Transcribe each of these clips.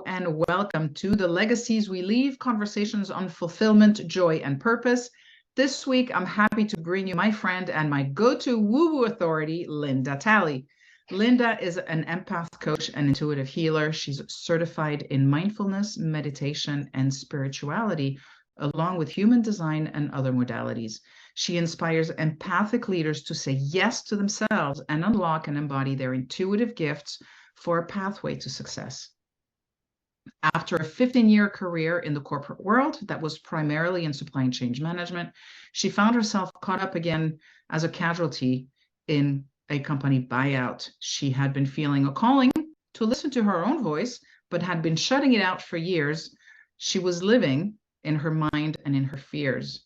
and welcome to the Legacies We Leave, conversations on fulfillment, joy, and purpose. This week, I'm happy to bring you my friend and my go-to woo-woo authority, Lynda Talley. Lynda is an empath coach and intuitive healer. She's certified in mindfulness, meditation, and spirituality, along with human design and other modalities. She inspires empathic leaders to say yes to themselves and unlock and embody their intuitive gifts for a pathway to success. After a 15-year career in the corporate world that was primarily in supply chain management, she found herself caught up again as a casualty in a company buyout. She had been feeling a calling to listen to her own voice, but had been shutting it out for years. She was living in her mind and in her fears.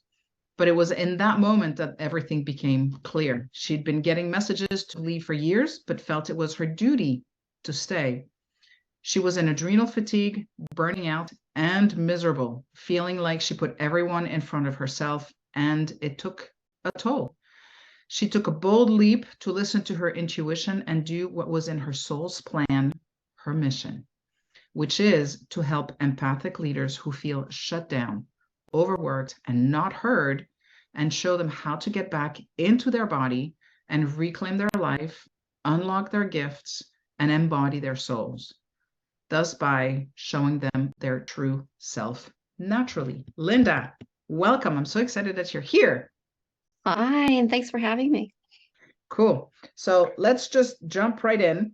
But it was in that moment that everything became clear. She'd been getting messages to leave for years, but felt it was her duty to stay. She was in adrenal fatigue, burning out, and miserable, feeling like she put everyone in front of herself, and it took a toll. She took a bold leap to listen to her intuition and do what was in her soul's plan, her mission, which is to help empathic leaders who feel shut down, overworked, and not heard, and show them how to get back into their body and reclaim their life, unlock their gifts, and embody their souls, thus by showing them their true self naturally. Lynda, welcome. I'm so excited that you're here. Hi, and thanks for having me. Cool. So let's just jump right in.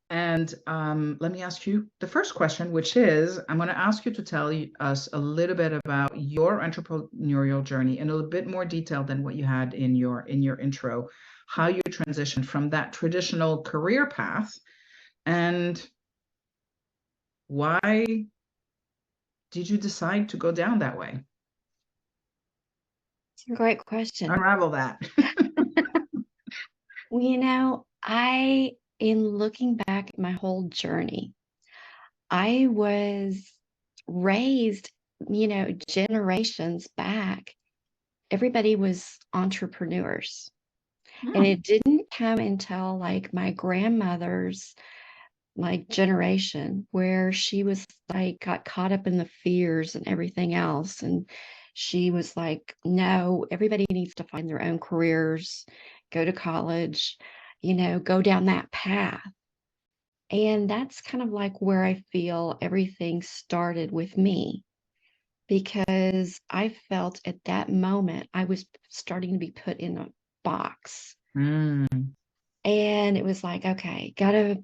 And let me ask you the first question, which is, I'm going to ask you to tell us a little bit about your entrepreneurial journey in a little bit more detail than what you had in your intro, how you transitioned from that traditional career path, and why did you decide to go down that way? It's a great question. Unravel that. Well, in looking back at my whole journey, I was raised, generations back. Everybody was entrepreneurs. And it didn't come until like my grandmother's generation where she was got caught up in the fears and everything else. And she was like, no, everybody needs to find their own careers, go to college, go down that path. And that's kind of like where I feel everything started with me, because I felt at that moment I was starting to be put in a box. And it was like, okay, gotta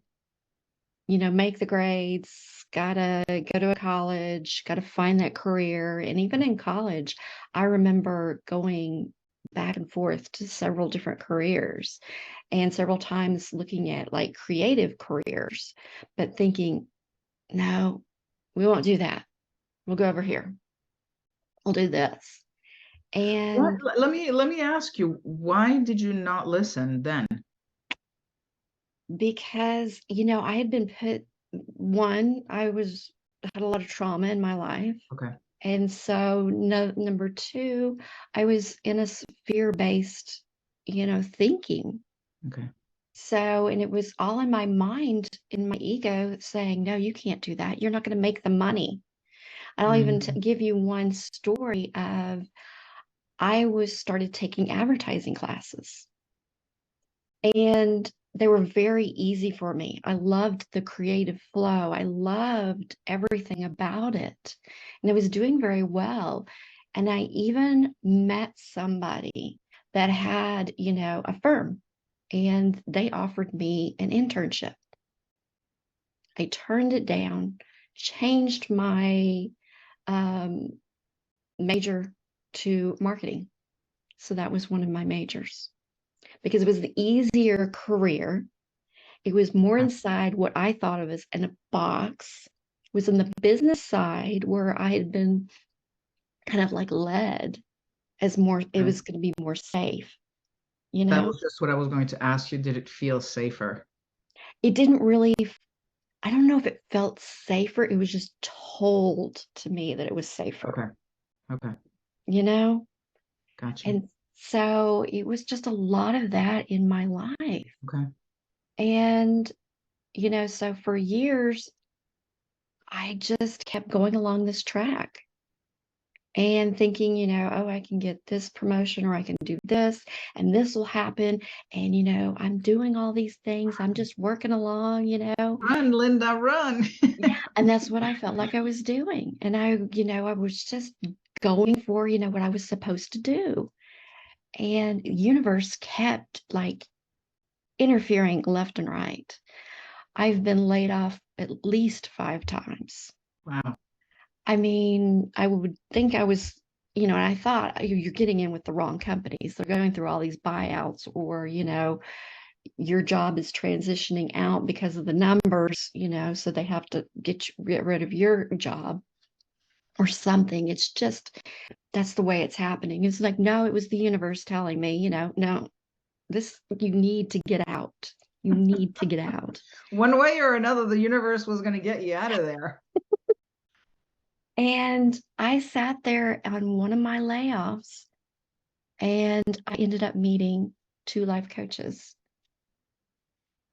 make the grades, gotta go to a college, gotta find that career. And even in college, I remember going back and forth to several different careers and several times looking at like creative careers, but thinking, no, we won't do that. We'll go over here. We'll do this. And let me ask you, why did you not listen then? Because, I had been put, had a lot of trauma in my life. Okay. And so number two, I was in a fear-based, thinking. Okay. So, and it was all in my mind, in my ego saying, no, you can't do that. You're not going to make the money. I'll even give you one story of, I started taking advertising classes. And they were very easy for me. I loved the creative flow. I loved everything about it. And I was doing very well. And I even met somebody that had, a firm, and they offered me an internship. I turned it down, changed my major to marketing. So that was one of my majors, because it was the easier career. It was more inside what I thought of as in a box. It was in the business side where I had been kind of like led as more, it was going to be more safe. That was just what I was going to ask you. Did it feel safer? It didn't really, I don't know if it felt safer. It was just told to me that it was safer. Okay. Gotcha. And so it was just a lot of that in my life. Okay. And, so for years, I just kept going along this track and thinking, oh, I can get this promotion or I can do this and this will happen. And, I'm doing all these things. I'm just working along. Run, Lynda, run. Yeah. And that's what I felt like I was doing. And I was just going for, what I was supposed to do. And the universe kept like interfering left and right. I've been laid off at least 5 times. Wow. I mean, I would think I was, and I thought you're getting in with the wrong companies. They're going through all these buyouts, or, your job is transitioning out because of the numbers, so they have to get rid of your job or something. It's just, that's the way it's happening. It's like, no, it was the universe telling me, no, you need to get out. You need to get out. One way or another, the universe was going to get you out of there. And I sat there on one of my layoffs and I ended up meeting 2 life coaches.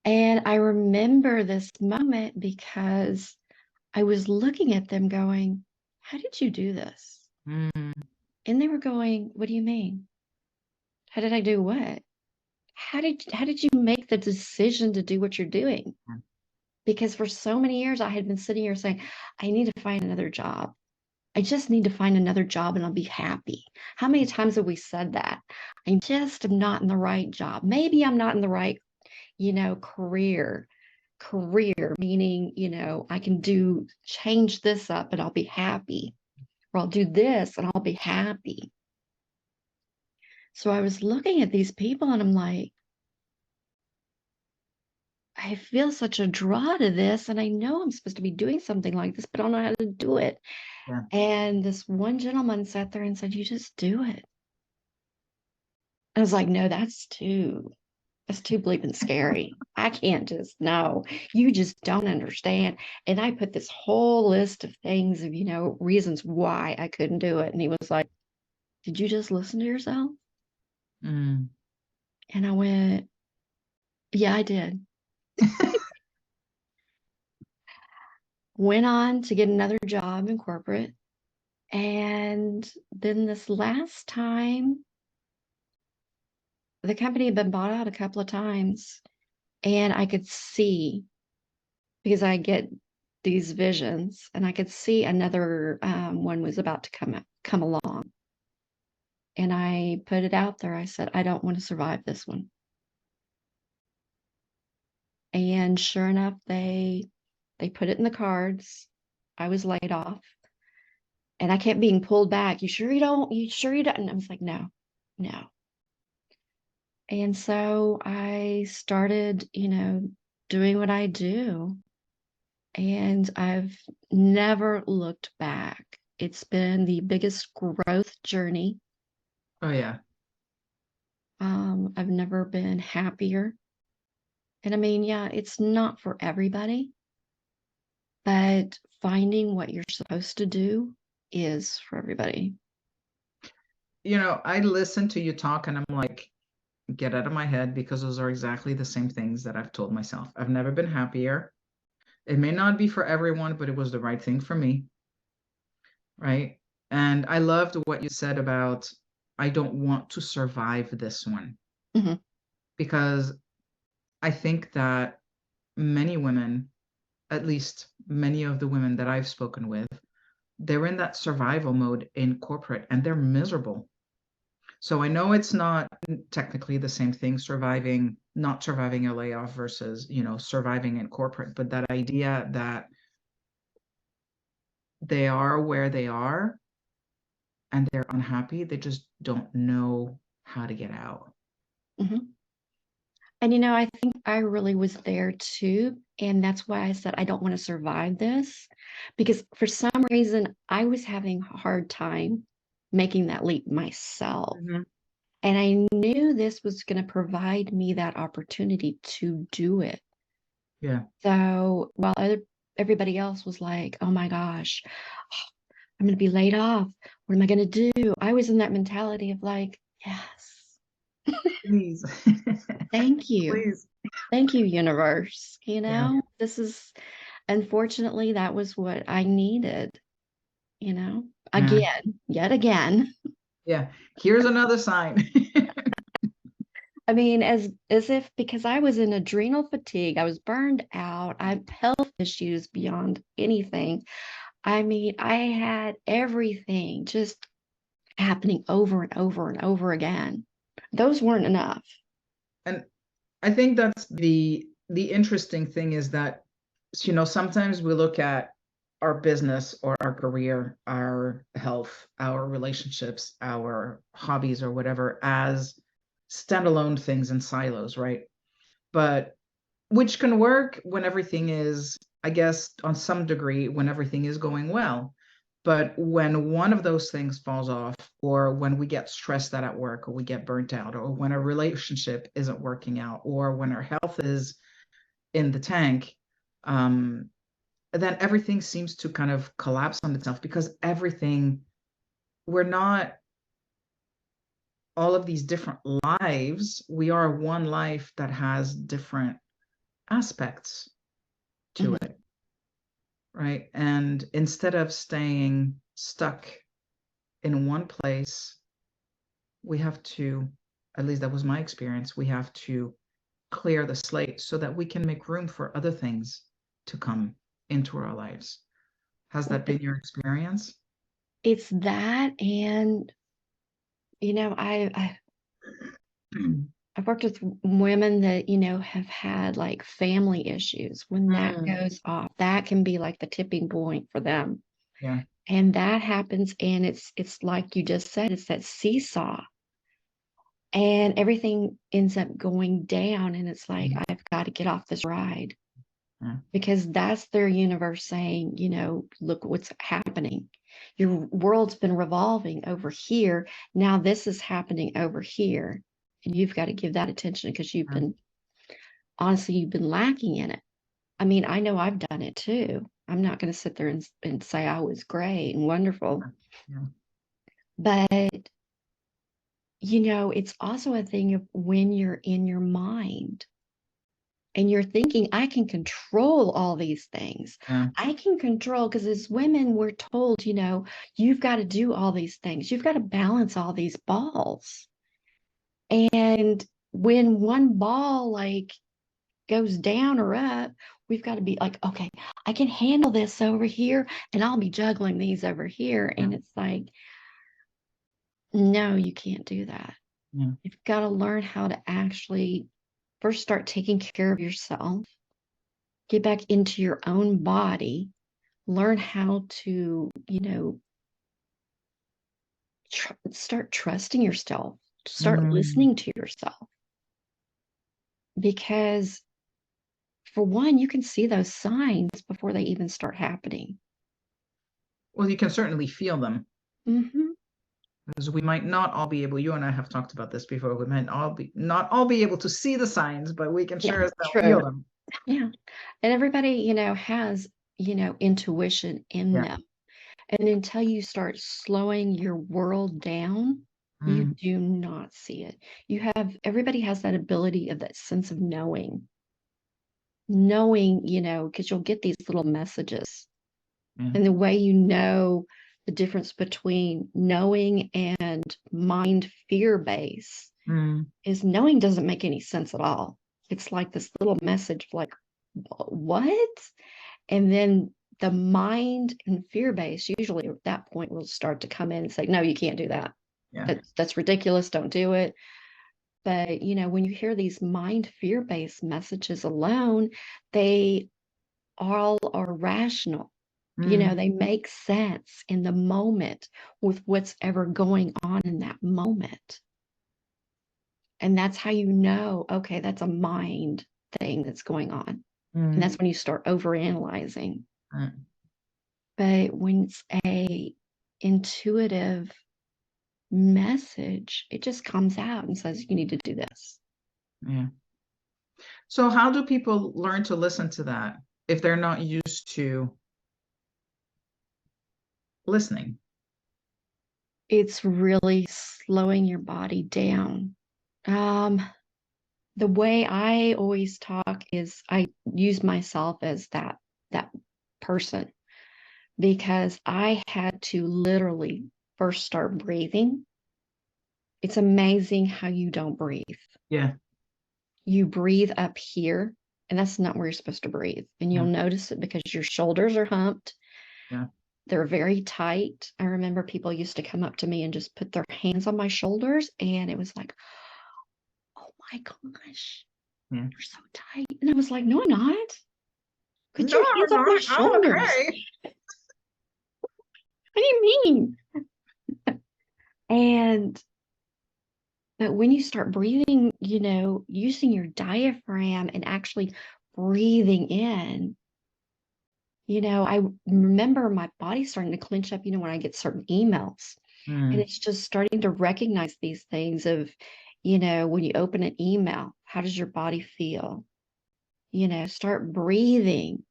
And I remember this moment because I was looking at them going, how did you do this? Mm. And they were going, what do you mean? How did I do what? How did you make the decision to do what you're doing? Because for so many years I had been sitting here saying, I need to find another job. I just need to find another job and I'll be happy. How many times have we said that? I just am not in the right job. Maybe I'm not in the right, career, meaning, I can change this up and I'll be happy, or I'll do this and I'll be happy. So I was looking at these people and I'm like, I feel such a draw to this, and I know I'm supposed to be doing something like this, but I don't know how to do it. Yeah. And this one gentleman sat there and said, you just do it. I was like, no, that's too bleeping scary. I can't just, no, you just don't understand. And I put this whole list of things of, reasons why I couldn't do it. And he was like, did you just listen to yourself? Mm. And I went, yeah, I did. Went on to get another job in corporate. And then this last time, the company had been bought out a couple of times, and I could see, because I get these visions, and I could see another one was about to come along. And I put it out there. I said, I don't want to survive this one. And sure enough, they put it in the cards. I was laid off. And I kept being pulled back. You sure you don't? You sure you don't? And I was like, no. And so I started, doing what I do. And I've never looked back. It's been the biggest growth journey. Oh, yeah. I've never been happier. And I mean, yeah, it's not for everybody, but finding what you're supposed to do is for everybody. I listen to you talk and I'm like, get out of my head, because those are exactly the same things that I've told myself. I've never been happier. It may not be for everyone, but it was the right thing for me. Right. And I loved what you said about, I don't want to survive this one. Mm-hmm. Because I think that many women, at least many of the women that I've spoken with, they're in that survival mode in corporate and they're miserable. So I know it's not technically the same thing, not surviving a layoff versus, surviving in corporate, but that idea that they are where they are and they're unhappy, they just don't know how to get out. Mm-hmm. And, I think I really was there too. And that's why I said, I don't want to survive this, because for some reason I was having a hard time making that leap myself. Mm-hmm. And I knew this was going to provide me that opportunity to do it. Yeah. So while everybody else was like, oh my gosh, I'm going to be laid off. What am I going to do? I was in that mentality of like, yes. Please. Thank you. Please. Thank you, universe. Yeah. This is unfortunately, that was what I needed, you know, Yeah. yet again. Yeah. Here's another sign. I mean, as if because I was in adrenal fatigue, I was burned out, I have health issues beyond anything. I mean, I had everything just happening over and over and over again. Those weren't enough. And I think that's the interesting thing is that, sometimes we look at our business or our career, our health, our relationships, our hobbies or whatever as standalone things in silos, right? But which can work when everything is, I guess, on some degree, when everything is going well. But when one of those things falls off, or when we get stressed out at work, or we get burnt out, or when a relationship isn't working out, or when our health is in the tank, um, then everything seems to kind of collapse on itself because we're not all of these different lives. We are one life that has different aspects to Mhm. it, right? And instead of staying stuck in one place, we have to, at least that was my experience, we have to clear the slate so that we can make room for other things to come into our lives. Has that been your experience? It's that, and I've worked with women that, have had like family issues. When that Mm, goes off, that can be like the tipping point for them. yeah. And that happens, and it's like you just said, it's that seesaw. And everything ends up going down, and it's like, Mm, I've got to get off this ride yeah. because that's their universe saying, look what's happening. Your world's been revolving over here. Now this is happening over here. And you've got to give that attention because Yeah. honestly, you've been lacking in it. I mean, I know I've done it too. I'm not going to sit there and say I was great and wonderful, Yeah. but it's also a thing of when you're in your mind and you're thinking, I can control all these things. Yeah. I can control, because as women, we're told, you've got to do all these things. You've got to balance all these balls. And when one ball like goes down or up, we've got to be like, okay, I can handle this over here and I'll be juggling these over here. Yeah. And it's like, no, you can't do that. Yeah. You've got to learn how to actually first start taking care of yourself, get back into your own body, learn how to, start trusting yourself, start Mm. listening to yourself. Because for one, you can see those signs before they even start happening. Well, you can certainly feel them Hmm. because we might not all be able, you and I have talked about this before, we might all be not all be able to see the signs, but we can Yeah, sure as hell true. feel them. Yeah. And everybody, has, intuition in Yeah. them. And until you start slowing your world down, you Mm. do not see it. Everybody has that ability of that sense of knowing, because you'll get these little messages. Yeah. And the way the difference between knowing and mind fear base Mm. is knowing doesn't make any sense at all. It's like this little message like, what? And then the mind and fear base usually at that point will start to come in and say, no, you can't do that. Yeah. That's ridiculous. Don't do it. But, when you hear these mind fear based messages alone, they all are rational. Mm. They make sense in the moment with what's ever going on in that moment. And that's how okay, that's a mind thing that's going on. And Mm. that's when you start overanalyzing. Mm. But when it's a intuitive message, it just comes out and says, you need to do this. Yeah. So how do people learn to listen to that if they're not used to listening? It's really slowing your body down. The way I always talk is I use myself as that that person, because I had to literally first start breathing. It's amazing how you don't breathe. Yeah. You breathe up here, and that's not where you're supposed to breathe. And you'll notice it because your shoulders are humped. Yeah. They're very tight. I remember people used to come up to me and just put their hands on my shoulders, and it was like, oh my gosh, Yeah. you're so tight. And I was like, no, I'm not. Put No, your hands off my I'm shoulders. okay. What do you mean? But when you start breathing, using your diaphragm and actually breathing in, I remember my body starting to clench up, when I get certain emails. And it's just starting to recognize these things of, when you open an email, how does your body feel? Start breathing,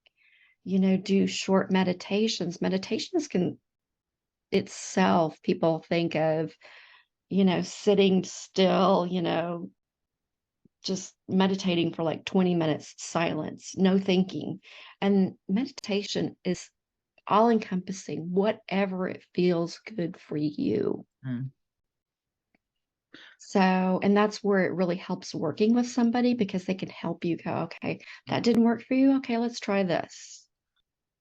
do short meditations. Meditations can itself, people think of, sitting still, just meditating for like 20 minutes, silence, no thinking. And meditation is all encompassing, whatever it feels good for you. So, and that's where it really helps working with somebody, because they can help you go, okay, that didn't work for you. Okay, let's try this.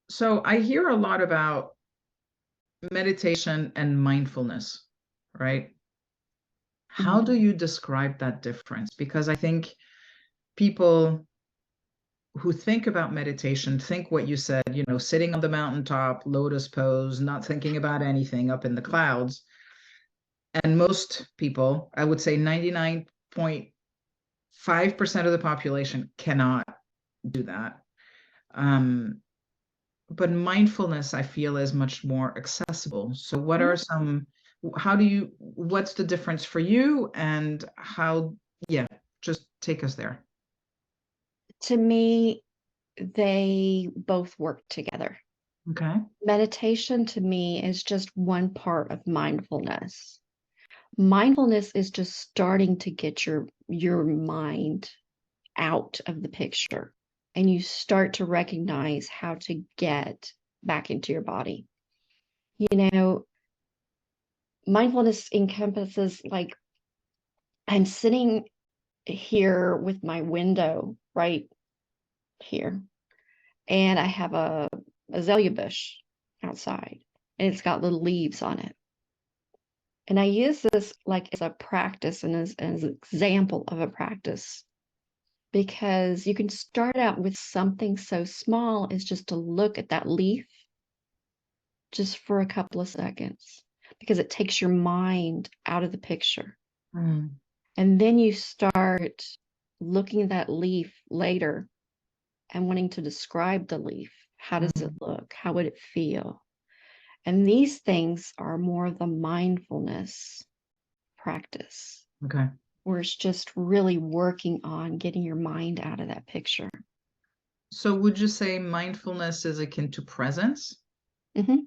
So I hear a lot about meditation and mindfulness, right? How do you describe that difference? Because I think people who think about meditation think what you said, sitting on the mountaintop, lotus pose, not thinking about anything up in the clouds. And most people, I would say 99.5% of the population cannot do that. But mindfulness, I feel, is much more accessible. So what are what's the difference for you, and how, just take us there. To me, they both work together. Okay. Meditation to me is just one part of mindfulness. Mindfulness is just starting to get your mind out of the picture, and you start to recognize how to get back into your body. Mindfulness encompasses, like, I'm sitting here with my window right here, and I have a azalea bush outside, and it's got little leaves on it. And I use this like as a practice and as an example of a practice, because you can start out with something so small as just to look at that leaf just for a couple of seconds, because it takes your mind out of the picture. And then you start looking at that leaf later and wanting to describe the leaf. How does it look? How would it feel? And these things are more of the mindfulness practice. Okay. Where it's just really working on getting your mind out of that picture. So would you say mindfulness is akin to presence? Okay.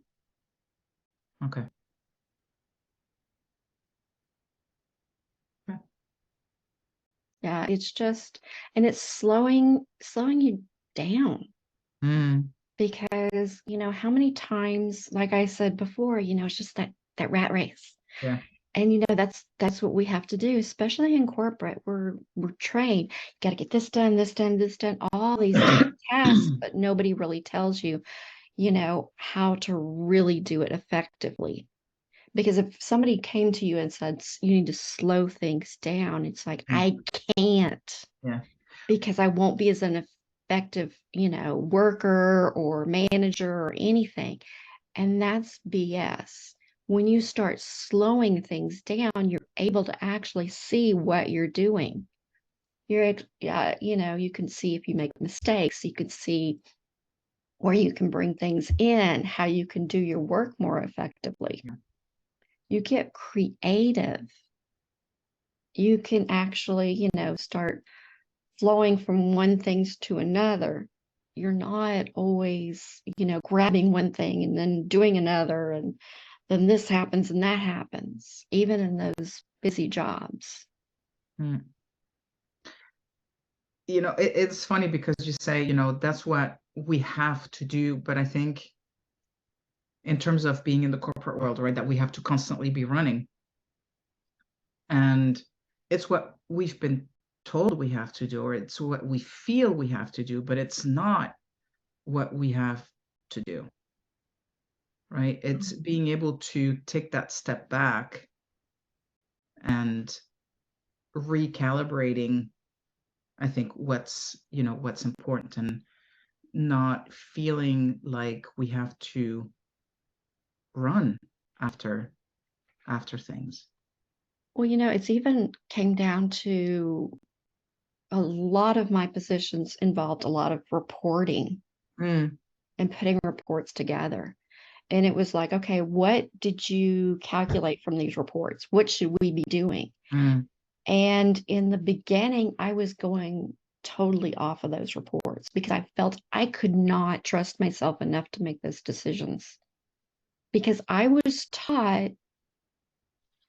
Yeah, it's just, and it's slowing you down. Because, how many times, like I said before, it's just that rat race. Yeah. And that's what we have to do, especially in corporate. We're trained. You got to get this done, this done, this done, all these tasks, but nobody really tells you, how to really do it effectively. Because if somebody came to you and said you need to slow things down, it's like, I can't. Yeah. Because I won't be as an effective, worker or manager or anything. And that's BS. When you start slowing things down, you're able to actually see what you're doing. You can see if you make mistakes. You can see where you can bring things in, how you can do your work more effectively. You get creative. You can actually, start flowing from one thing to another. You're not always, grabbing one thing and then doing another, and then this happens and that happens, even in those busy jobs. It's funny because you say, that's what we have to do, but I think in terms of being in the corporate world, right, that we have to constantly be running. And it's what we've been told we have to do, or it's what we feel we have to do, but it's not what we have to do, right? It's being able to take that step back and recalibrating, I think, what's important, and not feeling like we have to run after things. Well, it's even came down to a lot of my positions involved a lot of reporting Mm. and putting reports together. And it was like, okay, what did you calculate from these reports? What should we be doing? Mm. And in the beginning, I was going totally off of those reports because I felt I could not trust myself enough to make those decisions, because I was taught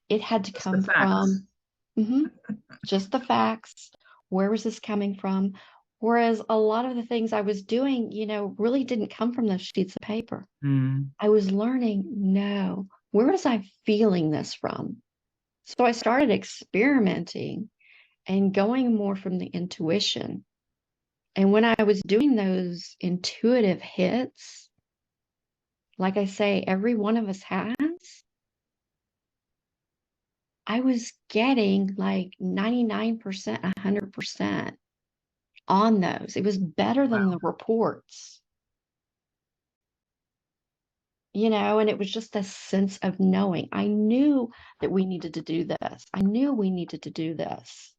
it had to Just the come facts. from just the facts. Where was this coming from? Whereas a lot of the things I was doing, really didn't come from those sheets of paper. Mm. I was learning, no, where was I feeling this from? So I started experimenting and going more from the intuition. And when I was doing those intuitive hits, like I say, every one of us has, I was getting like 99%, 100% on those. It was better than the reports, and it was just a sense of knowing. I knew that we needed to do this. I knew we needed to do this.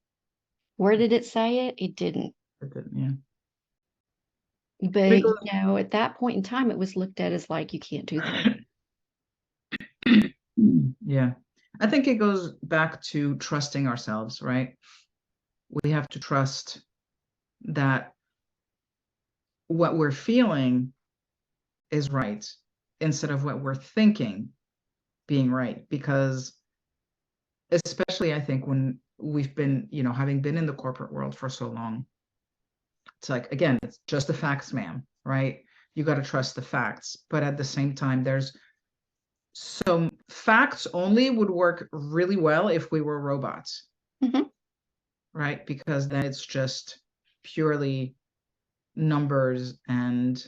Where did it say it? It didn't. Yeah. But, at that point in time, it was looked at as like, you can't do that. Yeah. I think it goes back to trusting ourselves, right? We have to trust that what we're feeling is right instead of what we're thinking being right. Because especially, I think, when we've been, having been in the corporate world for so long, it's like, again, it's just the facts, ma'am, right? You got to trust the facts. But at the same time, there's some facts only would work really well if we were robots, right? Because then it's just purely numbers and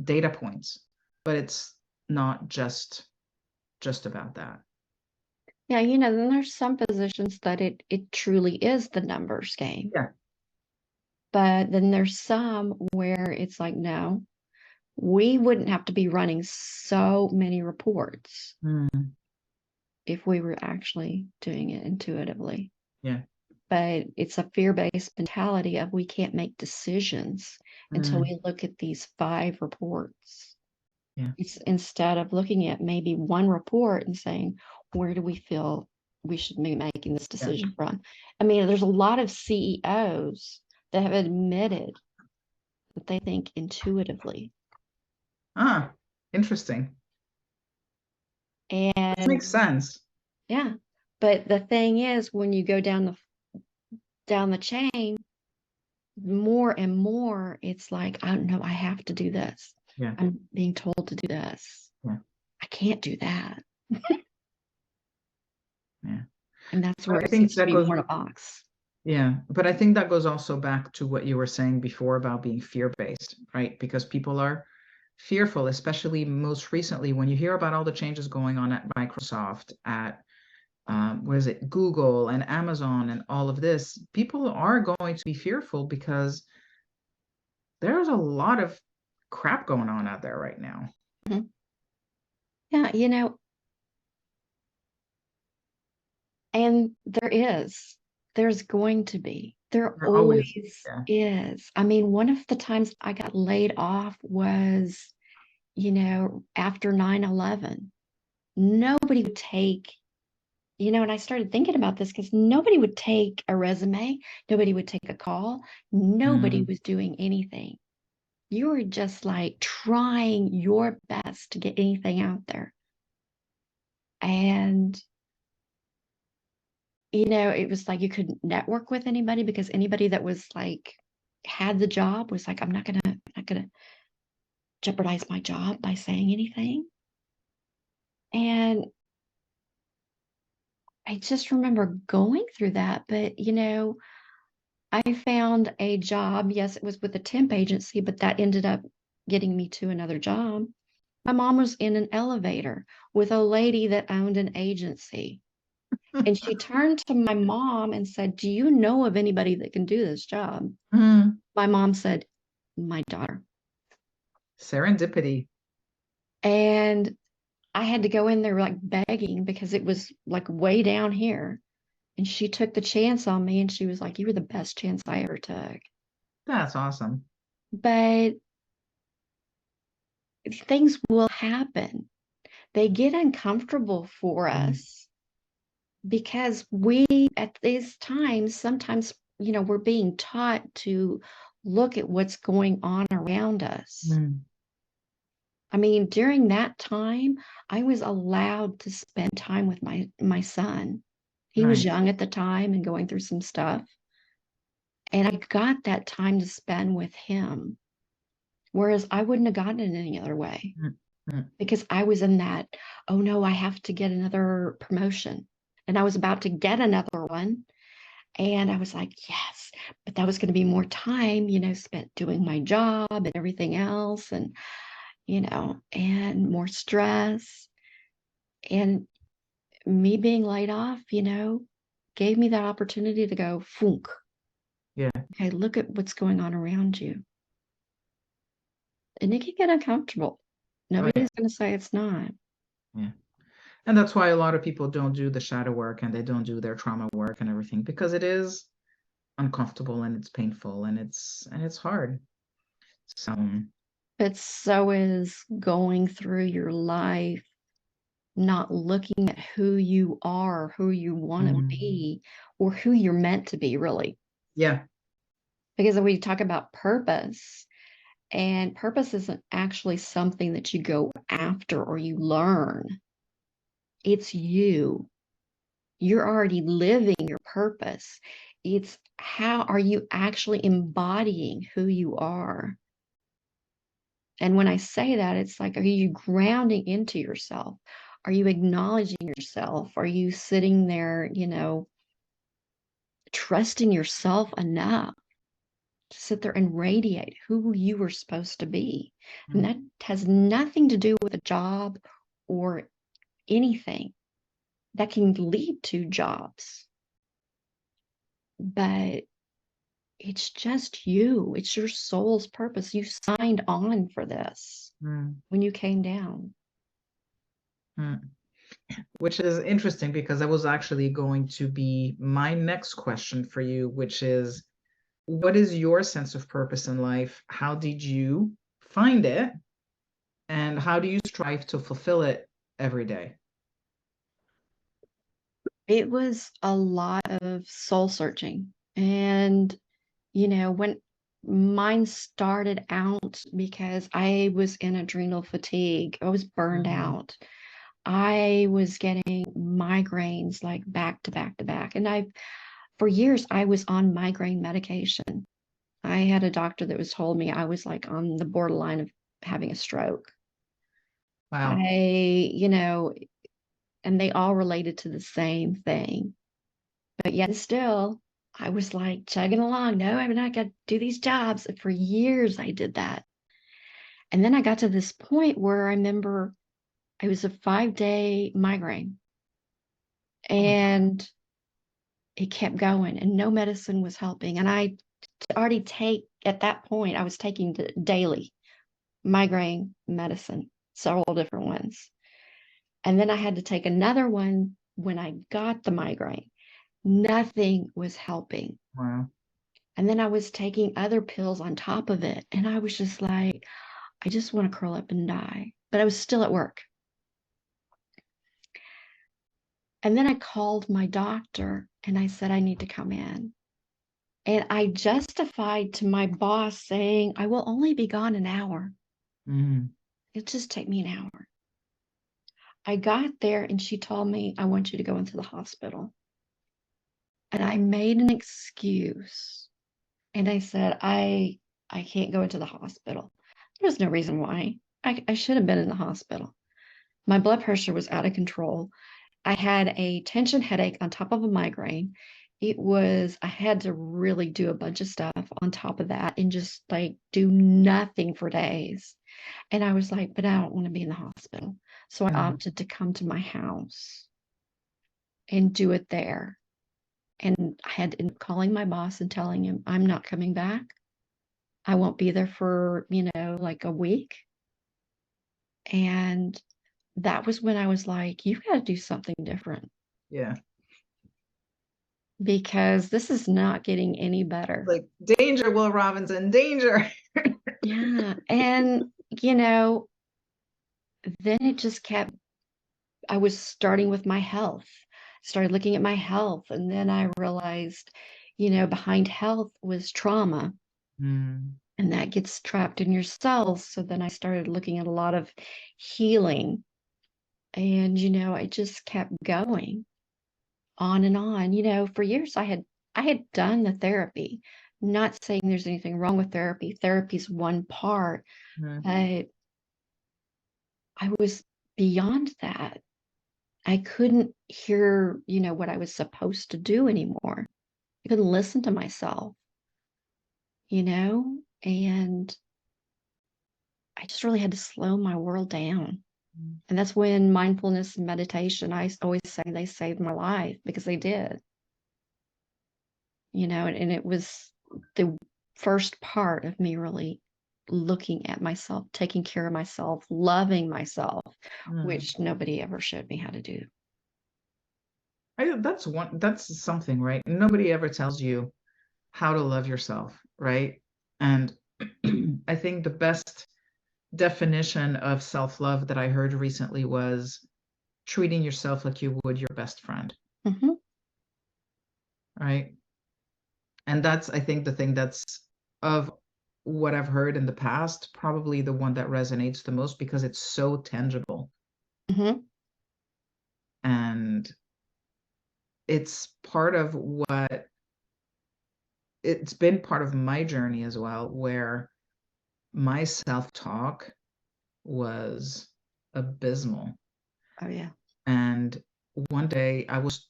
data points, but it's not just about that. Yeah, then there's some positions that it truly is the numbers game. Yeah. But then there's some where it's like, no, we wouldn't have to be running so many reports if we were actually doing it intuitively. Yeah. But it's a fear-based mentality of we can't make decisions until we look at these 5 reports. Yeah. It's instead of looking at maybe one report and saying, where do we feel we should be making this decision from? I mean, there's a lot of CEOs that have admitted that they think intuitively. Interesting. And that makes sense. Yeah. But the thing is, when you go down the chain, more and more, it's like, I don't know, I have to do this. Yeah. I'm being told to do this. Yeah. I can't do that. Yeah. And that's where I it think seems to that be goes, more in a box. yeah, but I think that goes also back to what you were saying before about being fear-based, right? Because people are fearful, especially most recently when you hear about all the changes going on at Microsoft, at Google and Amazon and all of this. People are going to be fearful because there's a lot of crap going on out there right now. Yeah, and there's going to be. There always is. I mean, one of the times I got laid off was, after 9/11. Nobody would take, and I started thinking about this because nobody would take a resume. Nobody would take a call. Nobody was doing anything. You were just like trying your best to get anything out there. And it was like you couldn't network with anybody because anybody that was like had the job was like, I'm not gonna jeopardize my job by saying anything. And I just remember going through that. But, you know, I found a job. Yes, it was with a temp agency, but that ended up getting me to another job. My mom was in an elevator with a lady that owned an agency. And she turned to my mom and said, "Do you know of anybody that can do this job?" Mm. My mom said, "My daughter." Serendipity. And I had to go in there like begging because it was like way down here. And she took the chance on me and she was like, "You were the best chance I ever took." That's awesome. But things will happen. They get uncomfortable for Mm. us because we, at these times, sometimes, you know, we're being taught to look at what's going on around us. Mm. I mean, during that time, I was allowed to spend time with my son. He was Nice. young at the time and going through some stuff. And I got that time to spend with him, whereas I wouldn't have gotten it any other way Mm. Mm. because I was in that, oh no, I have to get another promotion. And I was about to get another one. And I was like, yes, but that was going to be more time, you know, spent doing my job and everything else. And, you know, and more stress. And me being laid off, you know, gave me that opportunity to go, funk. Yeah. Okay, look at what's going on around you. And it can get uncomfortable. Oh, yeah. Nobody's going to say it's not. Yeah. And that's why a lot of people don't do the shadow work and they don't do their trauma work and everything, because it is uncomfortable and it's painful and it's hard. So But so is going through your life, not looking at who you are, who you want to be, or who you're meant to be, really. yeah. Because when we talk about purpose, and purpose isn't actually something that you go after or you learn. It's you. You're already living your purpose. It's how are you actually embodying who you are? And when I say that, it's like, are you grounding into yourself? Are you acknowledging yourself? Are you sitting there, you know, trusting yourself enough to sit there and radiate who you were supposed to be? And that has nothing to do with a job or anything. That can lead to jobs, but it's just you. It's your soul's purpose. You signed on for this Mm. when you came down. Mm. Which is interesting because that was actually going to be my next question for you, which is, what is your sense of purpose in life? How did you find it? And how do you strive to fulfill it every day? It was a lot of soul searching. And, you know, when mine started out because I was in adrenal fatigue, I was burned out. I was getting migraines like back to back to back. And for years, I was on migraine medication. I had a doctor that was told me I was like on the borderline of having a stroke. Wow. You know, and they all related to the same thing. But yet still, I was like chugging along. No, I'm not going to do these jobs. And for years, I did that. And then I got to this point where I remember it was a 5-day migraine Oh my God. and it kept going and no medicine was helping. And I already at that point, I was taking daily migraine medicine, several different ones. And then I had to take another one when I got the migraine. Nothing was helping. Wow. And then I was taking other pills on top of it. And I was just like, I just want to curl up and die. But I was still at work. And then I called my doctor and I said, I need to come in. And I justified to my boss saying, I will only be gone an hour. Mm. It'll just take me an hour. I got there and she told me, I want you to go into the hospital. And I made an excuse. And I said, I can't go into the hospital. There's no reason why. I should have been in the hospital. My blood pressure was out of control. I had a tension headache on top of a migraine. I had to really do a bunch of stuff on top of that and just like do nothing for days. And I was like, but I don't want to be in the hospital. So I opted to come to my house and do it there. And I had to end up calling my boss and telling him, I'm not coming back. I won't be there for, like a week. And that was when I was like, you've got to do something different. Yeah. Because this is not getting any better. Like, danger, Will Robinson, danger. Yeah. And, then it just kept, I was starting with my health, started looking at my health. And then I realized, behind health was trauma. And that gets trapped in your cells. So then I started looking at a lot of healing. And, I just kept going on and on. For years I had done the therapy. Not saying there's anything wrong with therapy. Therapy's one part, but I was beyond that. I couldn't hear, what I was supposed to do anymore. I couldn't listen to myself, and I just really had to slow my world down. And that's when mindfulness and meditation, I always say they saved my life, because they did. And it was the first part of me really looking at myself, taking care of myself, loving myself, which nobody ever showed me how to do. That's something, right? Nobody ever tells you how to love yourself, right? And I think the best definition of self-love that I heard recently was treating yourself like you would your best friend. Right? And that's, I think, the thing that's, of what I've heard in the past, probably the one that resonates the most, because it's so tangible. And it's been part of my journey as well, where my self-talk was abysmal. Oh, yeah. And one day I was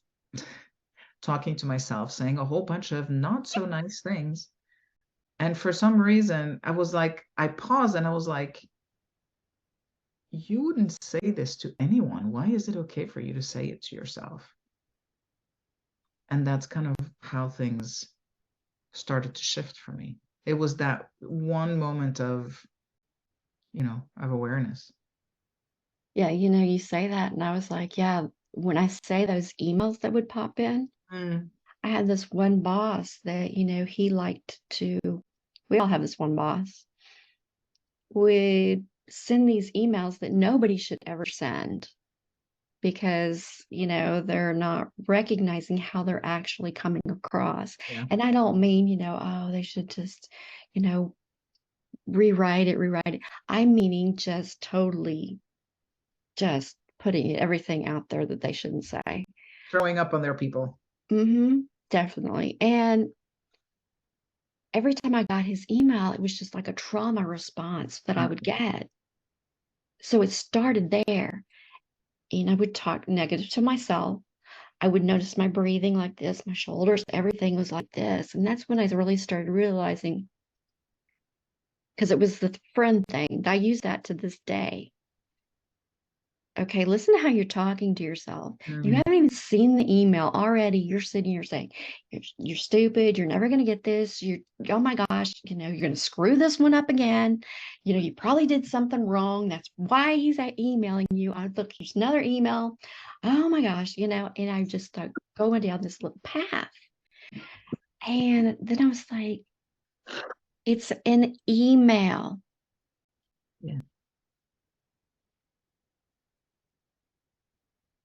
talking to myself, saying a whole bunch of not so nice things. And for some reason, I paused and I was like, you wouldn't say this to anyone. Why is it okay for you to say it to yourself? And that's kind of how things started to shift for me. It was that one moment of awareness. Yeah, you say that, and I was like, yeah, when I say those emails that would pop in, I had this one boss that, he liked to, we all have this one boss, would send these emails that nobody should ever send, because, they're not recognizing how they're actually coming across. Yeah. And I don't mean, oh, they should just, rewrite it. I'm meaning just totally just putting everything out there that they shouldn't say. Throwing up on their people. Definitely. And every time I got his email, it was just like a trauma response that I would get. So it started there. And I would talk negative to myself. I would notice my breathing like this, my shoulders, everything was like this. And that's when I really started realizing, because it was the friend thing. I use that to this day. Okay, listen to how you're talking to yourself. You haven't even seen the email already. You're sitting here saying, you're stupid. You're never going to get this. Oh my gosh, you're going to screw this one up again. You probably did something wrong. That's why he's emailing you. I look, there's another email. Oh my gosh, and I just start going down this little path. And then I was like, it's an email. Yeah.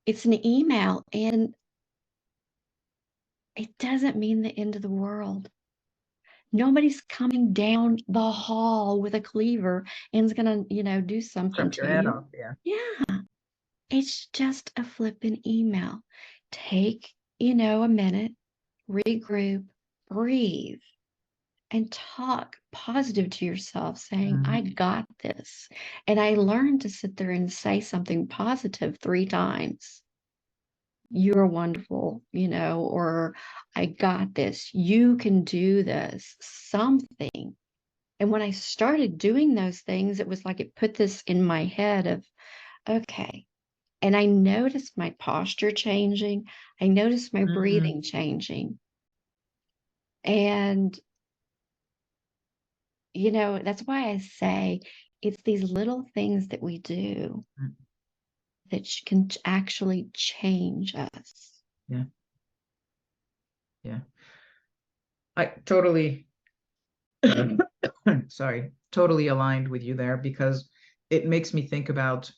It's an email, and it doesn't mean the end of the world. Nobody's coming down the hall with a cleaver and is gonna, do something Chop your to head you. off. Yeah. Yeah. It's just a flipping email. Take, a minute, regroup, breathe, and talk positive to yourself, saying, I got this. And I learned to sit there and say something positive 3 times. You're wonderful, or I got this. You can do this, something. And when I started doing those things, it was like it put this in my head of, okay. And I noticed my posture changing. I noticed my breathing changing. And, that's why I say it's these little things that we do that can actually change us. Yeah. Yeah. I totally, totally aligned with you there, because it makes me think about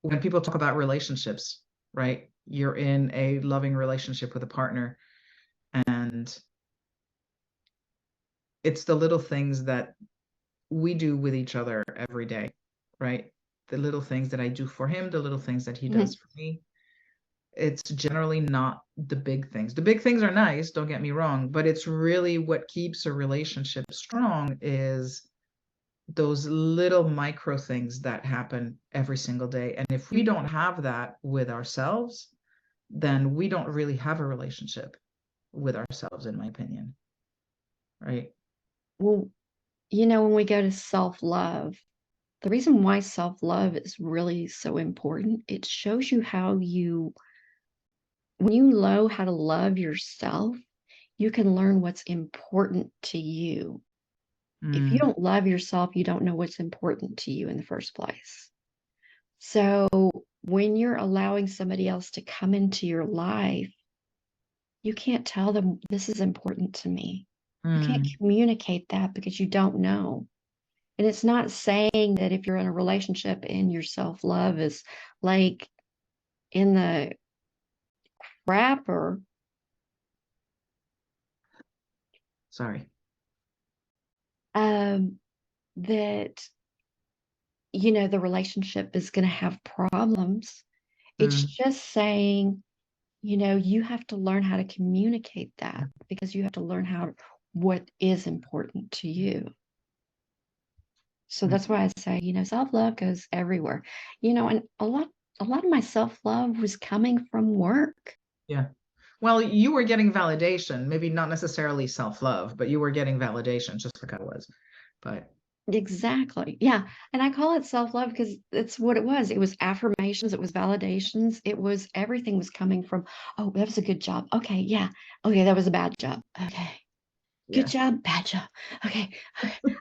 when people talk about relationships, right? You're in a loving relationship with a partner, and it's the little things that we do with each other every day, right? The little things that I do for him, the little things that he does for me. It's generally not the big things. The big things are nice, don't get me wrong, but it's really what keeps a relationship strong is those little micro things that happen every single day. And if we don't have that with ourselves, then we don't really have a relationship with ourselves, in my opinion. Right? Well, when we go to self-love, the reason why self-love is really so important, it shows you when you know how to love yourself, you can learn what's important to you. If you don't love yourself, you don't know what's important to you in the first place. So when you're allowing somebody else to come into your life, you can't tell them this is important to me. You can't communicate that because you don't know. And it's not saying that if you're in a relationship and your self-love is like in the crapper. Sorry. That, the relationship is going to have problems. It's just saying, you have to learn how to communicate that because you have to learn what is important to you. So that's why I say, self-love goes everywhere, and a lot of my self-love was coming from work. Yeah. Well, you were getting validation, maybe not necessarily self-love, but you were getting validation just like I was. But Exactly. Yeah. And I call it self-love because it's what it was. It was affirmations, it was validations, it was everything was coming from, oh, that was a good job. Okay, yeah. Okay, that was a bad job. Okay. Good job, bad job. Okay.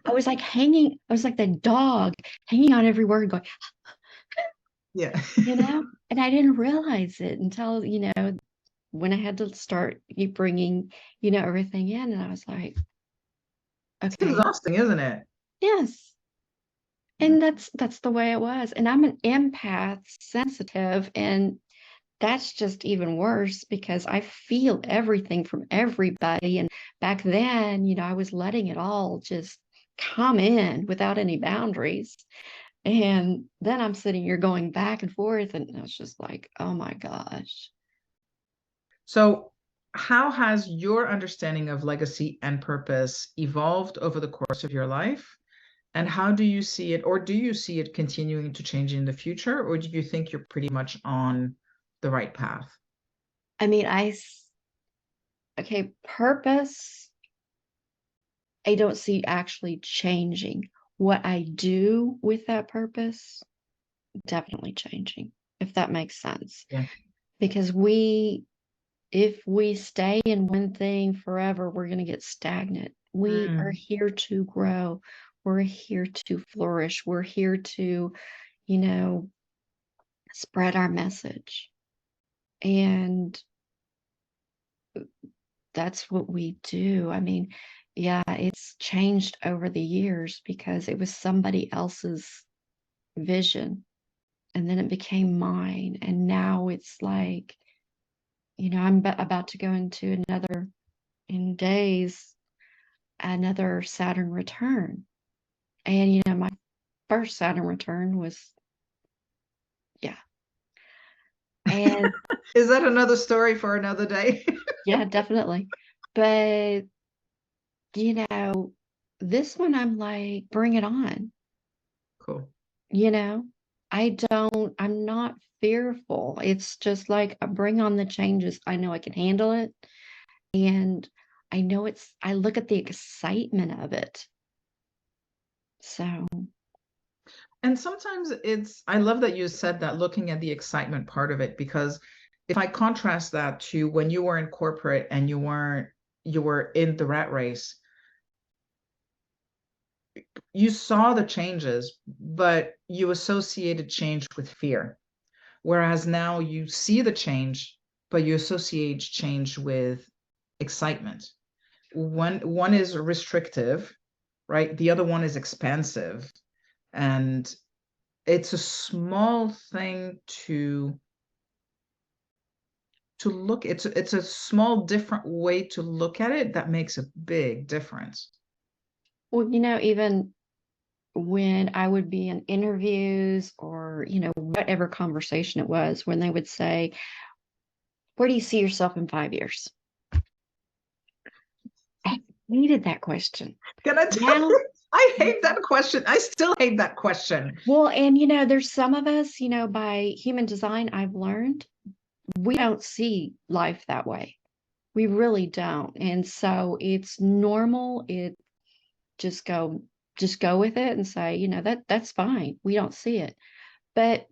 I was like the dog hanging on every word going, yeah. and I didn't realize it until, when I had to start bringing, everything in. And I was like, It's okay, exhausting, isn't it? yes. And that's the way it was. And I'm an empath, sensitive, and that's just even worse because I feel everything from everybody. And back then, I was letting it all just come in without any boundaries. And then I'm sitting here going back and forth, and it's just like, oh my gosh. So, how has your understanding of legacy and purpose evolved over the course of your life? And how do you see it, or do you see it continuing to change in the future, or do you think you're pretty much on the right path? I mean, purpose, I don't see actually changing. What I do with that purpose, definitely changing, if that makes sense. Yeah. Because if we stay in one thing forever, we're going to get stagnant. We are here to grow. We're here to flourish. We're here to, spread our message. And that's what we do. I mean, yeah, it's changed over the years because it was somebody else's vision and then it became mine. And now it's like, I'm about to go into in days, another Saturn return. And, my first Saturn return was, yeah. And Is that another story for another day? yeah, definitely. But you know, this one I'm like, bring it on. Cool. You know, I'm not fearful. It's just like, bring on the changes. I know I can handle it. And I look at the excitement of it. So, And sometimes I love that you said that, looking at the excitement part of it, because if I contrast that to when you were in corporate and you were in the rat race, you saw the changes, but you associated change with fear. Whereas now you see the change, but you associate change with excitement. One is restrictive, right? The other one is expansive. And it's a small thing to look. It's a small different way to look at it that makes a big difference. well, even when I would be in interviews or, whatever conversation it was, when they would say, where do you see yourself in 5 years? I hated that question. Can I tell Now, you? I hate that question. I still hate that question. well, and there's some of us, by human design, I've learned we don't see life that way. We really don't. And so it's normal. Just go with it and say, that's fine. We don't see it. But,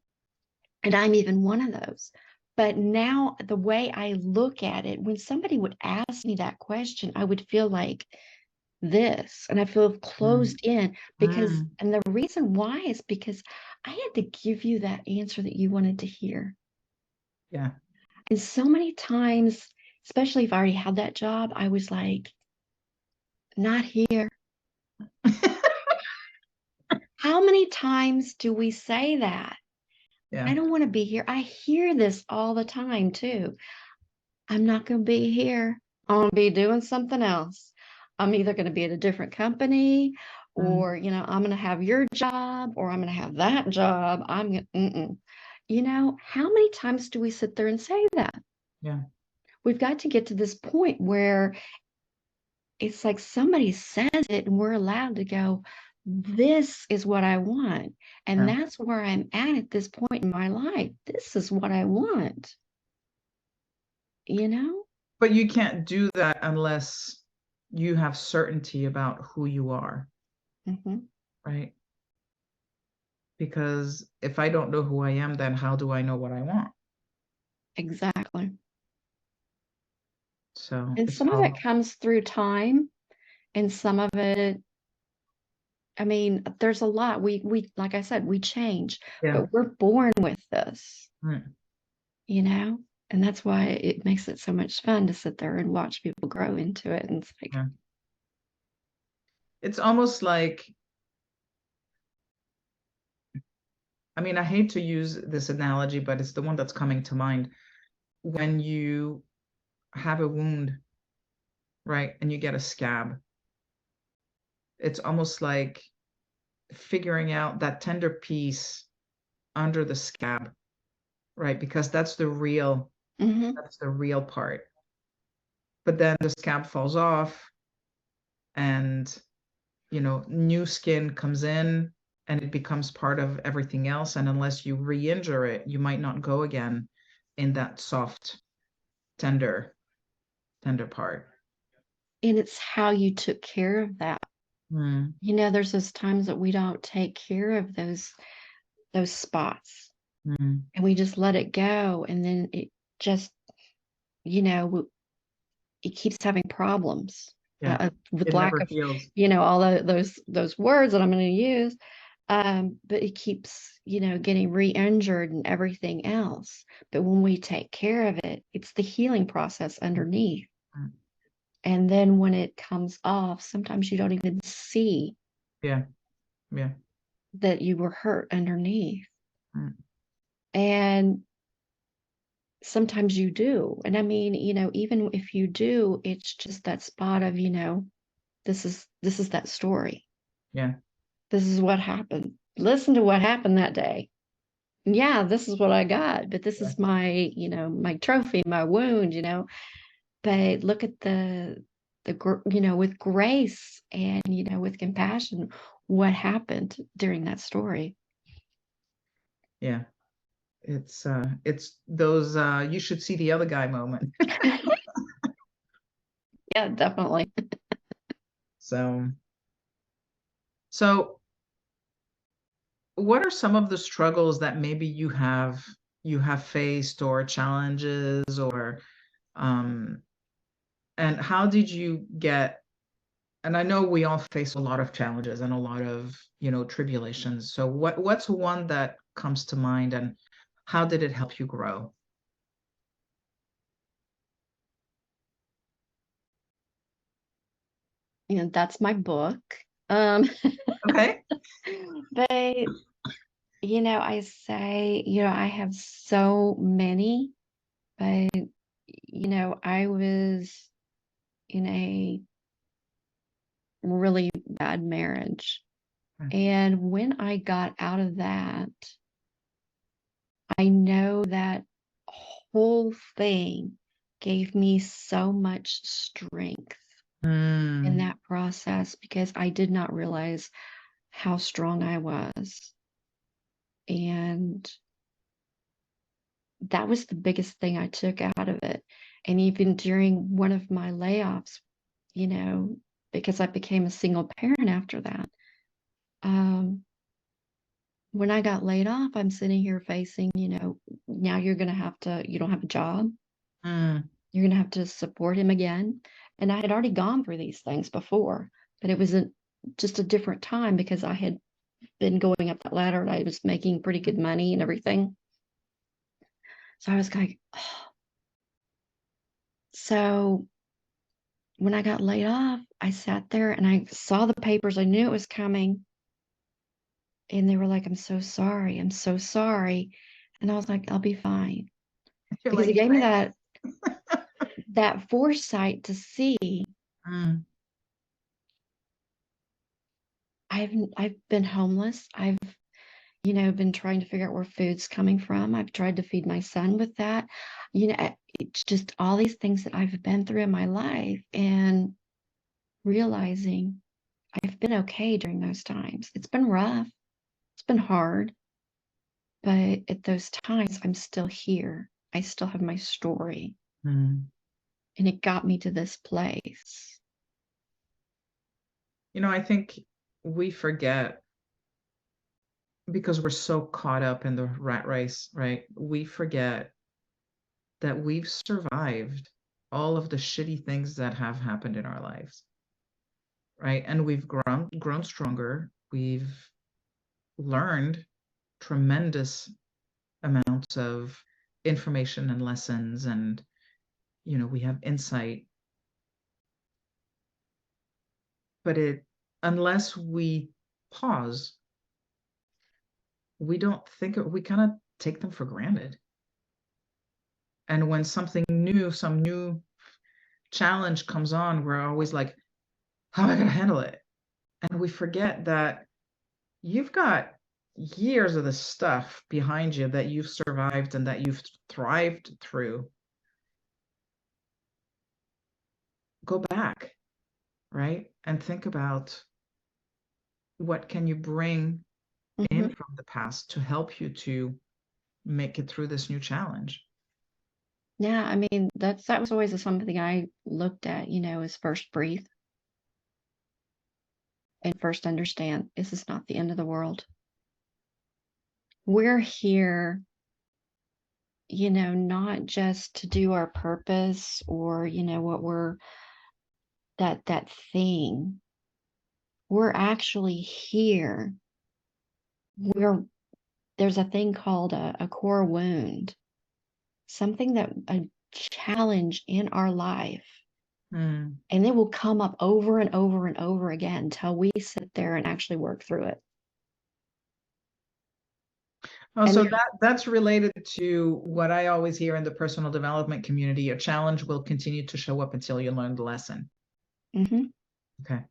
and I'm even one of those. But now the way I look at it, when somebody would ask me that question, I would feel like this, and I feel closed in, because, and the reason why is because I had to give you that answer that you wanted to hear. Yeah. And so many times, especially if I already had that job, I was like, not here. How many times do we say that? Yeah. I don't want to be here. I hear this all the time too. I'm not going to be here. I'm going to be doing something else. I'm either going to be at a different company, or, I'm going to have your job, or I'm going to have that job. How many times do we sit there and say that? Yeah. We've got to get to this point where it's like somebody says it and we're allowed to go, this is what I want. And Yeah. that's where I'm at this point in my life. This is what I want. But you can't do that unless you have certainty about who you are, right? Because if I don't know who I am, then how do I know what I want? Exactly. So And it's some of all, it comes through time, and some of it, I mean, there's a lot. We like I said, we change, yeah. but we're born with this, Right. and that's why it makes it so much fun to sit there and watch people grow into it. And it's like, Yeah. It's almost like, I mean, I hate to use this analogy, but it's the one that's coming to mind. When you have a wound, right, and you get a scab, it's almost like figuring out that tender piece under the scab, right? Because that's the real part. But then the scab falls off, and new skin comes in, and it becomes part of everything else. And unless you re-injure it, you might not go again in that soft, tender part. and it's how you took care of that. There's those times that we don't take care of those spots, and we just let it go, and then it just, it keeps having problems. Yeah. With It lack never of, heals. all those words that I'm going to use. But it keeps, getting re-injured and everything else. But when we take care of it, it's the healing process underneath. And then when it comes off, sometimes you don't even see Yeah. that you were hurt underneath. Mm. And sometimes you do. And I mean, even if you do, it's just that spot of, this is that story. Yeah. This is what happened. Listen to what happened that day. Yeah, this is what I got, but this is my, my trophy, my wound, but look at the with grace and, with compassion, what happened during that story. Yeah. It's those you should see the other guy moment. Yeah, definitely. So what are some of the struggles that maybe you have faced, or challenges, or um and how did you get, and I know we all face a lot of challenges and a lot of, tribulations. So what's one that comes to mind, and how did it help you grow? That's my book. Um, Okay. but I say, I have so many, but I was in a really bad marriage. And when I got out of that, I know that whole thing gave me so much strength in that process, because I did not realize how strong I was. And that was the biggest thing I took out of it. And even during one of my layoffs, because I became a single parent after that, when I got laid off, I'm sitting here facing, now you don't have a job. You're going to have to support him again. And I had already gone through these things before, but it was just a different time, because I had been going up that ladder and I was making pretty good money and everything. So I was like, oh. So when I got laid off, I sat there and I saw the papers. I knew it was coming. And they were like, I'm so sorry. I'm so sorry. And I was like, I'll be fine. You're Because like, it gave me that foresight to see I've been homeless. I've been trying to figure out where food's coming from. I've tried to feed my son with that. It's just all these things that I've been through in my life, and realizing I've been okay during those times. It's been rough. It's been hard. But at those times, I'm still here. I still have my story. And it got me to this place. I think we forget, because we're so caught up in the rat race, right? We forget that we've survived all of the shitty things that have happened in our lives, right? And we've grown stronger. We've learned tremendous amounts of information and lessons, and we have insight. But unless we pause, we don't think we kind of take them for granted. And when something new, some new challenge comes on, we're always like, how am I going to handle it? And we forget that you've got years of this stuff behind you that you've survived and that you've thrived through. Go back, right? And think about, what can you bring in from the past to help you to make it through this new challenge. Yeah, I mean, that was always something I looked at, is first breathe and first understand this is not the end of the world. We're here, not just to do our purpose or, what we're that thing. We're actually here. There's a thing called a core wound, something a challenge in our life. And it will come up over and over and over again until we sit there and actually work through it. Oh, so that's related to what I always hear in the personal development community. A challenge will continue to show up until you learn the lesson. Okay.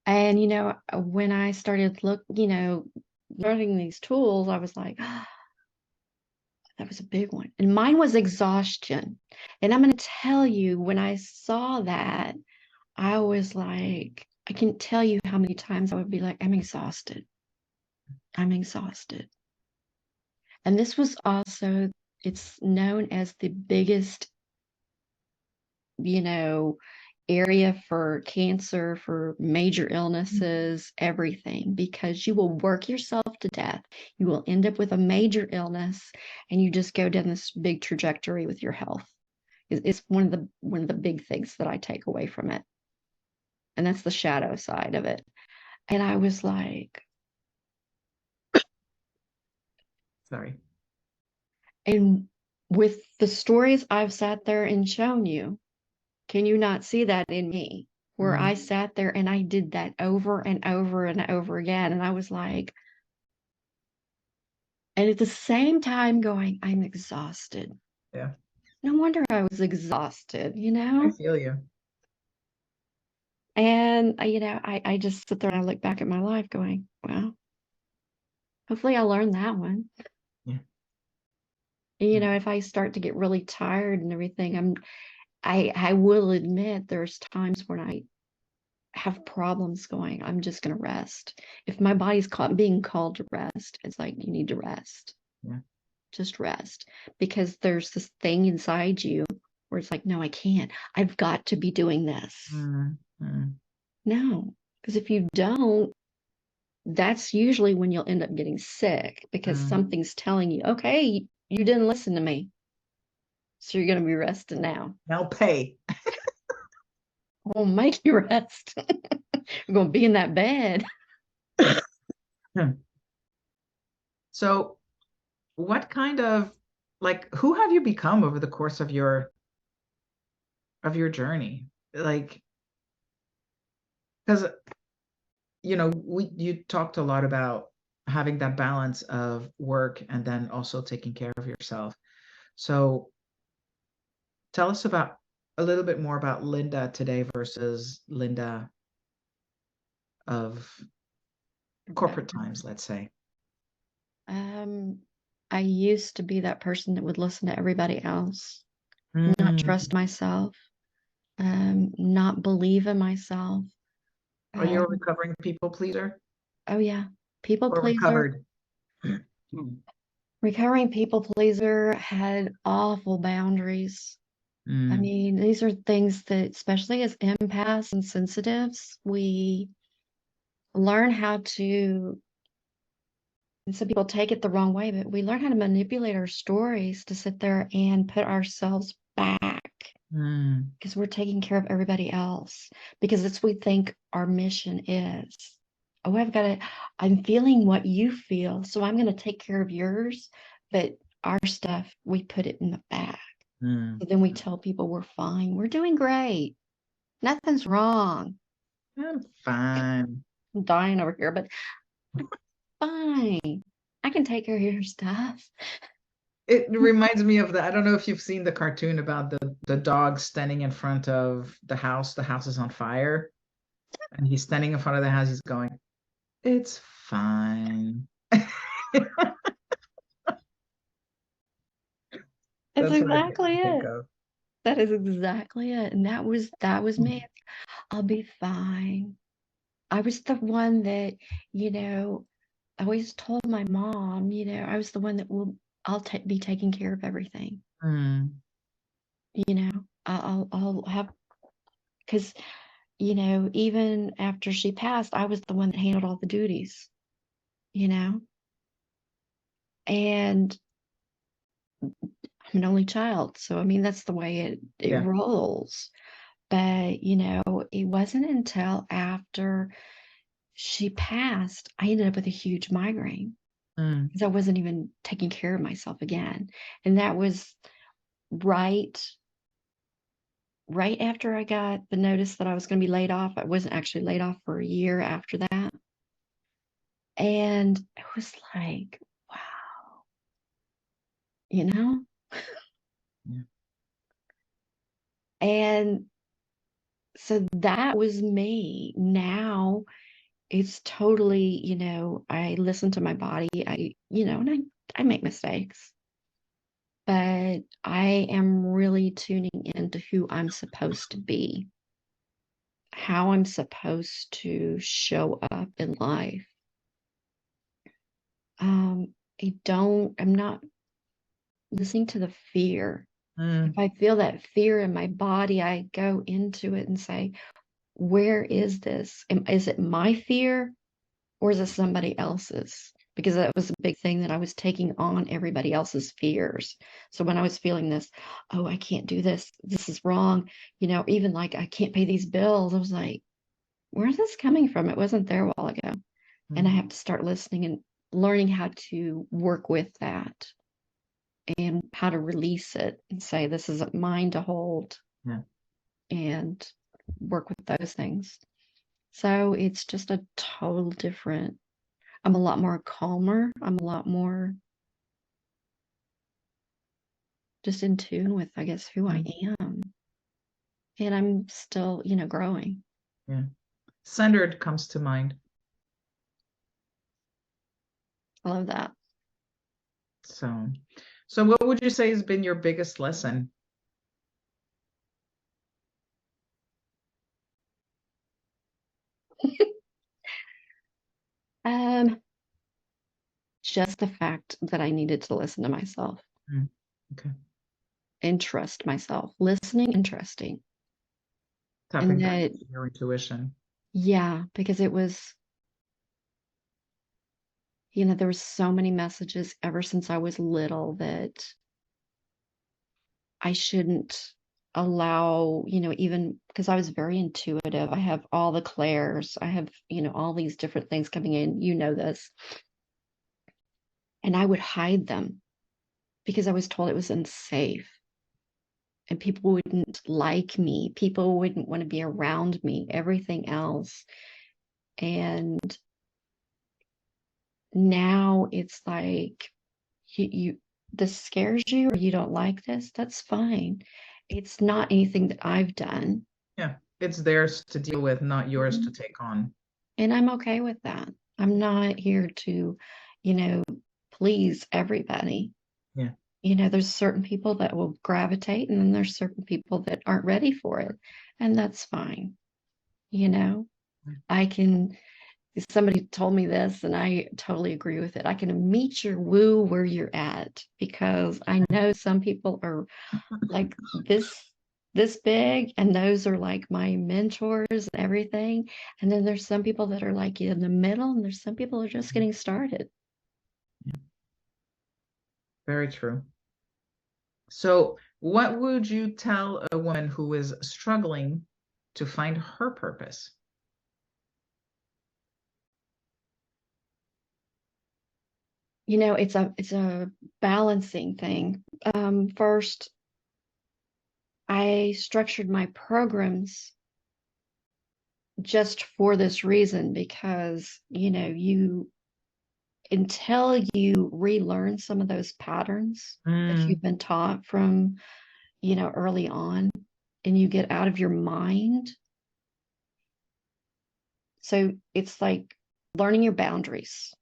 And, when I started learning these tools, I was like, oh, that was a big one. And mine was exhaustion. And I'm going to tell you, when I saw that, I was like, I can tell you how many times I would be like, I'm exhausted. I'm exhausted. And this was also, it's known as the biggest, area for cancer, for major illnesses, everything, because you will work yourself to death. You will end up with a major illness, and you just go down this big trajectory with your health. It's one of the big things that I take away from it. And that's the shadow side of it. And I was like, Sorry. and with the stories I've sat there and shown you, can you not see that in me? Where I sat there and I did that over and over and over again. And I was like, and at the same time going, I'm exhausted. Yeah. No wonder I was exhausted, I feel you. And, I just sit there and I look back at my life going, well, hopefully I learned that one. Yeah. If I start to get really tired and everything, I will admit there's times when I have problems going, I'm just going to rest. If my body's being called to rest, it's like, you need to rest. Yeah. Just rest. Because there's this thing inside you where it's like, no, I can't. I've got to be doing this. No, because if you don't, that's usually when you'll end up getting sick, because something's telling you, okay, you didn't listen to me. So you're going to be resting now. Now pay. I won't make you rest. You're going to be in that bed. So what kind of, like, who have you become over the course of your journey? Like, because you talked a lot about having that balance of work and then also taking care of yourself. So tell us about a little bit more about Lynda today versus Lynda of corporate times, let's say. I used to be that person that would listen to everybody else, not trust myself, not believe in myself. Are you a recovering people pleaser? Oh yeah, people Or pleaser. recovered? Recovering people pleaser had awful boundaries. I mean, these are things that, especially as empaths and sensitives, we learn how to, and some people take it the wrong way, but we learn how to manipulate our stories to sit there and put ourselves back because we're taking care of everybody else, because it's we think our mission is. Oh, I'm feeling what you feel, so I'm going to take care of yours, but our stuff, we put it in the back. So then we tell people we're fine, we're doing great, nothing's wrong. I'm fine. I'm dying over here, but fine. I can take care of your stuff. It reminds me of I don't know if you've seen the cartoon about the dog standing in front of the house. The house is on fire. And he's standing in front of the house. He's going, it's fine. That's That's what I exactly think it. of. That is exactly it. And that was me. I'll be fine. I was the one that, I always told my mom, I was the one that I'll be taking care of everything. I'll have, because, even after she passed, I was the one that handled all the duties, and I'm an only child. So, I mean, that's the way it rolls. But, it wasn't until after she passed, I ended up with a huge migraine because I wasn't even taking care of myself again. And that was right after I got the notice that I was going to be laid off. I wasn't actually laid off for a year after that. And it was like, wow, Yeah. And so that was me. Now it's totally, I listen to my body. And I make mistakes, but I am really tuning into who I'm supposed to be. how I'm supposed to show up in life. I'm not listening to the fear. If I feel that fear in my body, I go into it and say, where is this? Is it my fear or is it somebody else's? Because that was a big thing, that I was taking on everybody else's fears. So when I was feeling this, oh, I can't do this, this is wrong, even like I can't pay these bills, I was like, where's this coming from? It wasn't there a while ago. And I have to start listening and learning how to work with that and how to release it and say, this isn't mine to hold, and work with those things. So it's just a total different, I'm a lot more calmer. I'm a lot more just in tune with, I guess, who I am. And I'm still, growing. Yeah. Centered comes to mind. I love that. So what would you say has been your biggest lesson? Just the fact that I needed to listen to myself. Okay. And trust myself. Listening and trusting. Tapping back into your intuition. Yeah, because it was, there were so many messages ever since I was little that I shouldn't allow, even because I was very intuitive. I have all the clairs. I have, all these different things coming in. This. And I would hide them because I was told it was unsafe. And people wouldn't like me. People wouldn't want to be around me, everything else. And now it's like, this scares you or you don't like this, that's fine. It's not anything that I've done. Yeah, it's theirs to deal with, not yours to take on. And I'm okay with that. I'm not here to, please everybody. Yeah. There's certain people that will gravitate, and then there's certain people that aren't ready for it. And that's fine. Somebody told me this and I totally agree with it. I can meet your woo where you're at, because I know some people are like this big, and those are like my mentors and everything. And then there's some people that are like in the middle, and there's some people who are just getting started. Yeah. Very true. So what would you tell a woman who is struggling to find her purpose? It's a balancing thing. First, I structured my programs just for this reason, because, until you relearn some of those patterns that you've been taught from, early on, and you get out of your mind. So it's like learning your boundaries,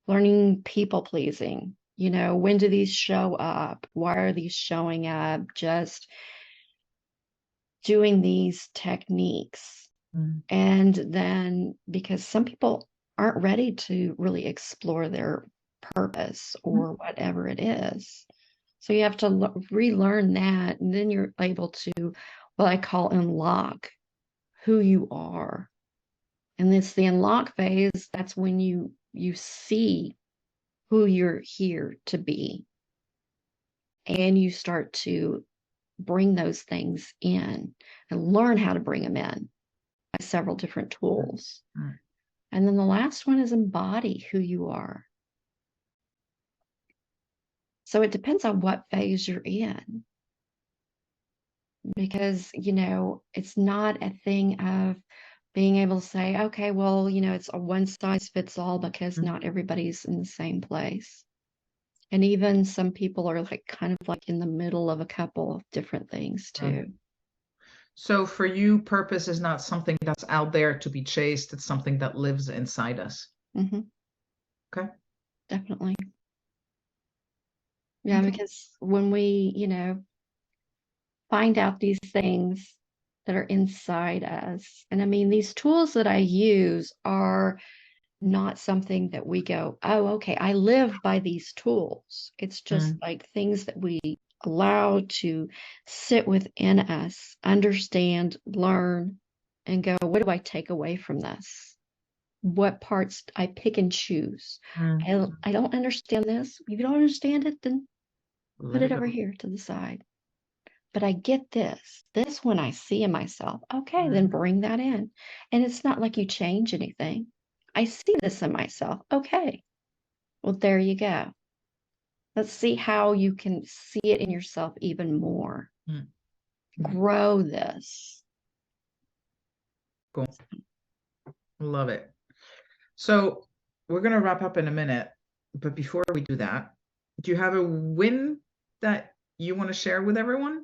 learning people pleasing. When do these show up? Why are these showing up? Just doing these techniques. And then, because some people aren't ready to really explore their purpose or whatever it is. So you have to relearn that, and then you're able to, what I call, unlock who you are. And it's the unlock phase. That's when you see who you're here to be. And you start to bring those things in and learn how to bring them in by several different tools. And then the last one is embody who you are. So it depends on what phase you're in. Because, it's not a thing of being able to say, okay, well, it's a one size fits all, because not everybody's in the same place. And even some people are like kind of like in the middle of a couple of different things too. So for you, purpose is not something that's out there to be chased. It's something that lives inside us. Okay. Definitely. Yeah, because when we, find out these things that are inside us. And I mean, these tools that I use are not something that we go, oh, okay, I live by these tools. It's just like things that we allow to sit within us, understand, learn, and go, what do I take away from this? What parts I pick and choose? I don't understand this. If you don't understand it, then put it over here to the side. But I get this. This one I see in myself. Okay, then bring that in. And it's not like you change anything. I see this in myself. Okay. Well, there you go. Let's see how you can see it in yourself even more. Grow this. Cool. Love it. So we're going to wrap up in a minute. But before we do that, do you have a win that you want to share with everyone?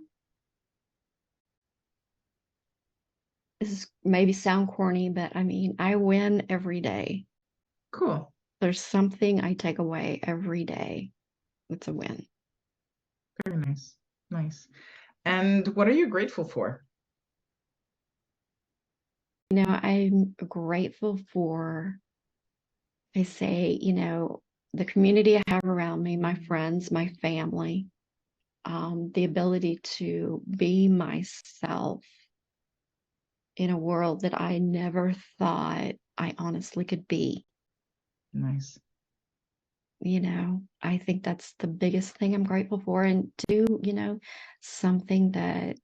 This is maybe sound corny, but I mean, I win every day. Cool. There's something I take away every day. It's a win. Very nice. Nice. And what are you grateful for? You know, I'm grateful for, I say, you know, the community I have around me, my friends, my family, the ability to be myself in a world that I never thought I honestly could be. Nice. You know, I think that's the biggest thing I'm grateful for. And do, you know, something that,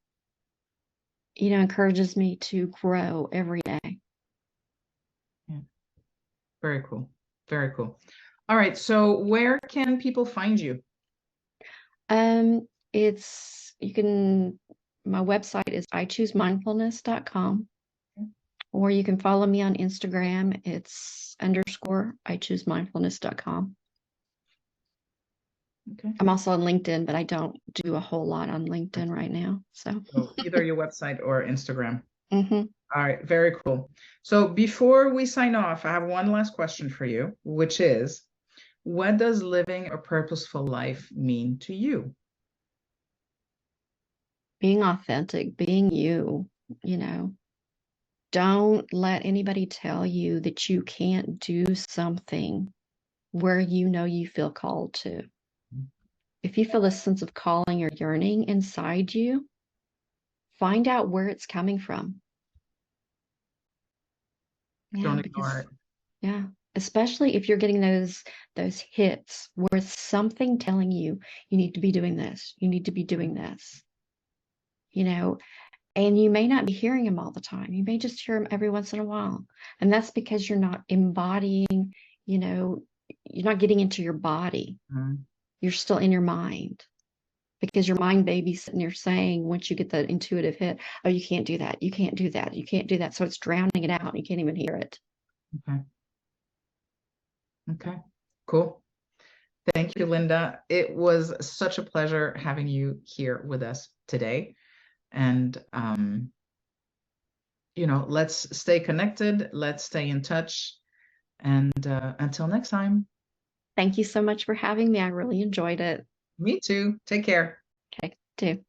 you know, encourages me to grow every day. Yeah. Very cool. Very cool. All right. So where can people find you? My website is ichoosemindfulness.com, or you can follow me on Instagram. It's _ ichoosemindfulness.com. Okay. I'm also on LinkedIn, but I don't do a whole lot on LinkedIn right now. So either your website or Instagram. Mm-hmm. All right. Very cool. So before we sign off, I have one last question for you, which is, what does living a purposeful life mean to you? Being authentic, being you, you know, don't let anybody tell you that you can't do something where you know you feel called to. If you feel a sense of calling or yearning inside you, find out where it's coming from. Yeah, Don't because ignore it. yeah, especially if you're getting those hits where it's something telling you you need to be doing this, you need to be doing this, you know, and you may not be hearing them all the time. You may just hear them every once in a while. And that's because you're not embodying, you know, you're not getting into your body. You're still in your mind, because your mind baby's sitting there saying, once you get that intuitive hit, oh, you can't do that. You can't do that. You can't do that. So it's drowning it out. You can't even hear it. Okay. Okay. Cool. Thank you, Lynda. It was such a pleasure having you here with us today. And, you know, let's stay connected. Let's stay in touch. And until next time. Thank you so much for having me. I really enjoyed it. Me too. Take care. Okay, too.